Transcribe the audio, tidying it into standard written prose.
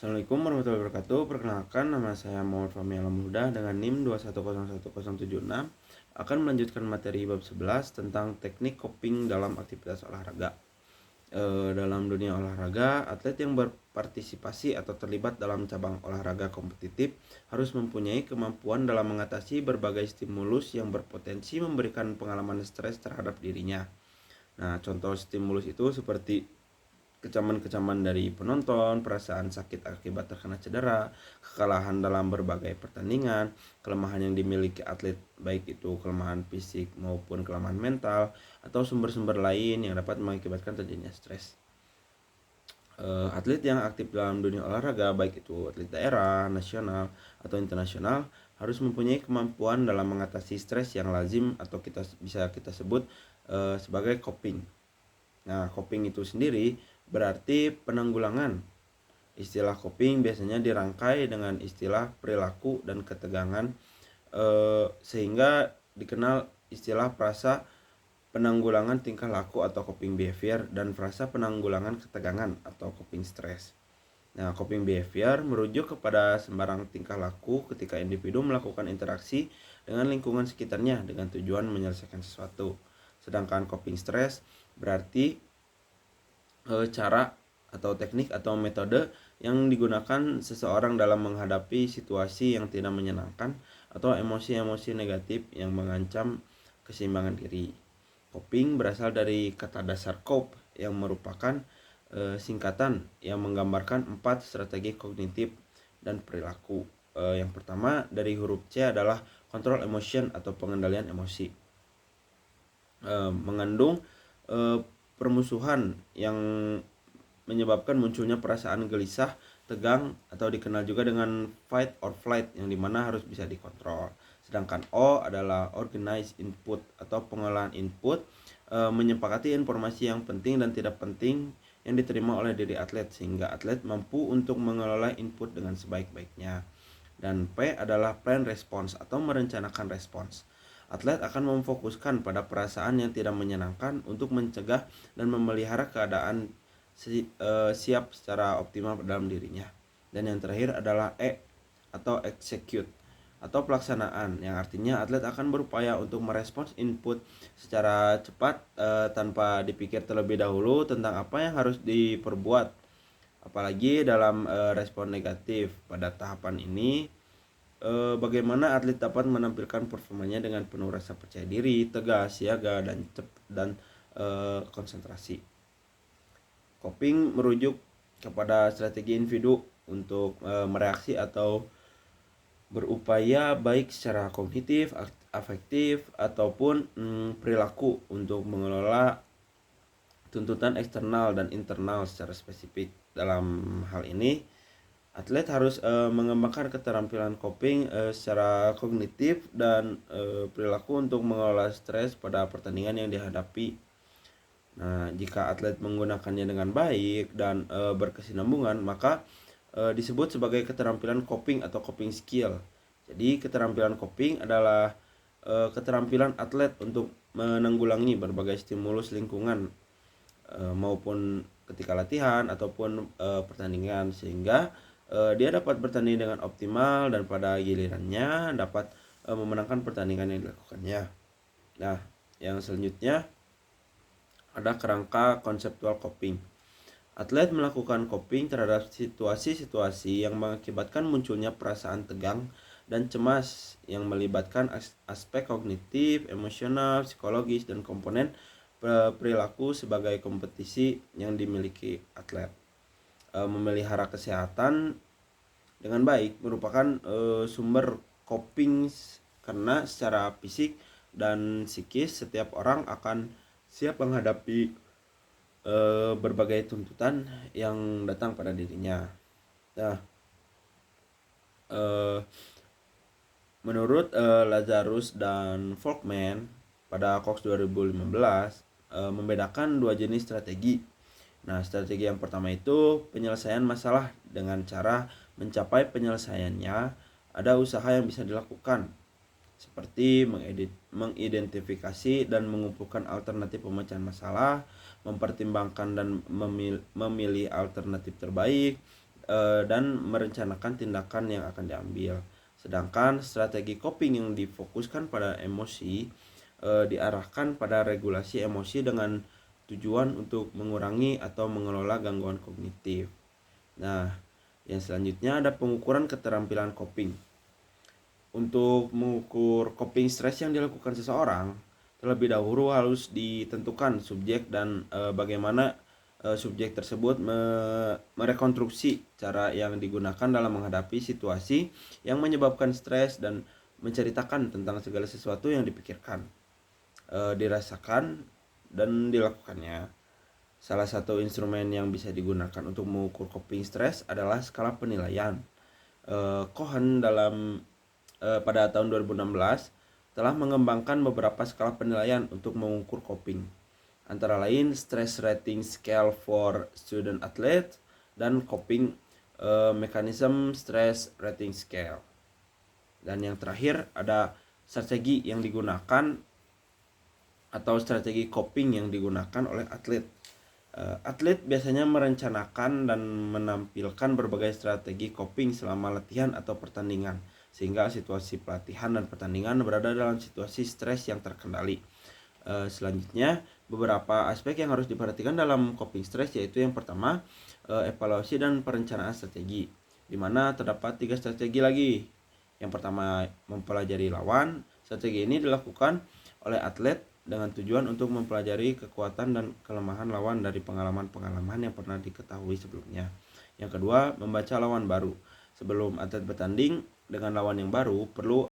Assalamualaikum warahmatullahi wabarakatuh. Perkenalkan, nama saya Muhammad Fahmi Alamhuda dengan NIM 2101076 akan melanjutkan materi bab 11 tentang teknik coping dalam aktivitas olahraga. Dalam dunia olahraga, atlet yang berpartisipasi atau terlibat dalam cabang olahraga kompetitif harus mempunyai kemampuan dalam mengatasi berbagai stimulus yang berpotensi memberikan pengalaman stres terhadap dirinya. Nah, contoh stimulus itu seperti kecaman-kecaman dari penonton, perasaan sakit akibat terkena cedera, kekalahan dalam berbagai pertandingan, kelemahan yang dimiliki atlet baik itu kelemahan fisik maupun kelemahan mental, atau sumber-sumber lain yang dapat mengakibatkan terjadinya stres. Atlet yang aktif dalam dunia olahraga baik itu atlet daerah, nasional, atau internasional harus mempunyai kemampuan dalam mengatasi stres yang lazim atau bisa kita sebut sebagai coping. Nah, coping itu sendiri berarti penanggulangan. Istilah coping biasanya dirangkai dengan istilah perilaku dan ketegangan sehingga dikenal istilah frasa penanggulangan tingkah laku atau coping behavior dan frasa penanggulangan ketegangan atau coping stress. Nah, coping behavior merujuk kepada sembarang tingkah laku ketika individu melakukan interaksi dengan lingkungan sekitarnya dengan tujuan menyelesaikan sesuatu. Sedangkan coping stress berarti cara atau teknik atau metode yang digunakan seseorang dalam menghadapi situasi yang tidak menyenangkan atau emosi-emosi negatif yang mengancam keseimbangan diri. Coping berasal dari kata dasar cope yang merupakan singkatan yang menggambarkan 4 strategi kognitif dan perilaku. Yang pertama dari huruf C adalah control emotion atau pengendalian emosi. Mengandung permusuhan yang menyebabkan munculnya perasaan gelisah, tegang, atau dikenal juga dengan fight or flight yang dimana harus bisa dikontrol. Sedangkan O adalah organize input atau pengolahan input, menyepakati informasi yang penting dan tidak penting yang diterima oleh diri atlet sehingga atlet mampu untuk mengelola input dengan sebaik-baiknya. Dan P adalah plan response atau merencanakan respons. Atlet akan memfokuskan pada perasaan yang tidak menyenangkan untuk mencegah dan memelihara keadaan siap secara optimal dalam dirinya. Dan yang terakhir adalah E atau execute atau pelaksanaan, yang artinya atlet akan berupaya untuk merespons input secara cepat tanpa dipikir terlebih dahulu tentang apa yang harus diperbuat. Apalagi dalam respon negatif. Pada tahapan ini bagaimana atlet dapat menampilkan performanya dengan penuh rasa percaya diri, tegas, siaga, dan konsentrasi. Coping merujuk kepada strategi individu untuk mereaksi atau berupaya baik secara kognitif, afektif, ataupun perilaku untuk mengelola tuntutan eksternal dan internal secara spesifik. Dalam hal ini, atlet harus mengembangkan keterampilan coping secara kognitif dan perilaku untuk mengelola stres pada pertandingan yang dihadapi. Nah, jika atlet menggunakannya dengan baik dan berkesinambungan, maka disebut sebagai keterampilan coping atau coping skill. Jadi keterampilan coping adalah keterampilan atlet untuk menanggulangi berbagai stimulus lingkungan maupun ketika latihan ataupun pertandingan sehingga dia dapat bertanding dengan optimal dan pada gilirannya dapat memenangkan pertandingan yang dilakukannya. Nah, yang selanjutnya ada kerangka konseptual coping. Atlet melakukan coping terhadap situasi-situasi yang mengakibatkan munculnya perasaan tegang dan cemas yang melibatkan aspek kognitif, emosional, psikologis, dan komponen perilaku sebagai kompetisi yang dimiliki atlet. Memelihara kesehatan dengan baik merupakan sumber coping karena secara fisik dan psikis setiap orang akan siap menghadapi berbagai tuntutan yang datang pada dirinya. Nah, menurut Lazarus dan Folkman pada Cox 2015 membedakan dua jenis strategi. Nah, strategi yang pertama itu penyelesaian masalah dengan cara mencapai penyelesaiannya ada usaha yang bisa dilakukan seperti mengidentifikasi dan mengumpulkan alternatif pemecahan masalah, mempertimbangkan dan memilih alternatif terbaik, dan merencanakan tindakan yang akan diambil. Sedangkan strategi coping yang difokuskan pada emosi diarahkan pada regulasi emosi dengan tujuan untuk mengurangi atau mengelola gangguan kognitif. Nah, yang selanjutnya ada pengukuran keterampilan coping. Untuk mengukur coping stres yang dilakukan seseorang, terlebih dahulu harus ditentukan subjek dan bagaimana subjek tersebut merekonstruksi cara yang digunakan dalam menghadapi situasi yang menyebabkan stres dan menceritakan tentang segala sesuatu yang dipikirkan, dirasakan, dan dilakukannya. Salah satu instrumen yang bisa digunakan untuk mengukur coping stres adalah skala penilaian. Cohen pada tahun 2016 telah mengembangkan beberapa skala penilaian untuk mengukur coping, antara lain Stress Rating Scale for Student Athlete dan Coping Mechanism Stress Rating Scale. Dan yang terakhir ada strategi yang digunakan atau strategi coping yang digunakan oleh atlet. Atlet biasanya merencanakan dan menampilkan berbagai strategi coping selama latihan atau pertandingan, sehingga situasi pelatihan dan pertandingan berada dalam situasi stres yang terkendali. Selanjutnya, beberapa aspek yang harus diperhatikan dalam coping stres yaitu yang pertama, evaluasi dan perencanaan strategi, di mana terdapat 3 strategi lagi. Yang pertama, mempelajari lawan. Strategi ini dilakukan oleh atlet dengan tujuan untuk mempelajari kekuatan dan kelemahan lawan dari pengalaman-pengalaman yang pernah diketahui sebelumnya. Yang kedua, membaca lawan baru. Sebelum atlet bertanding dengan lawan yang baru, perlu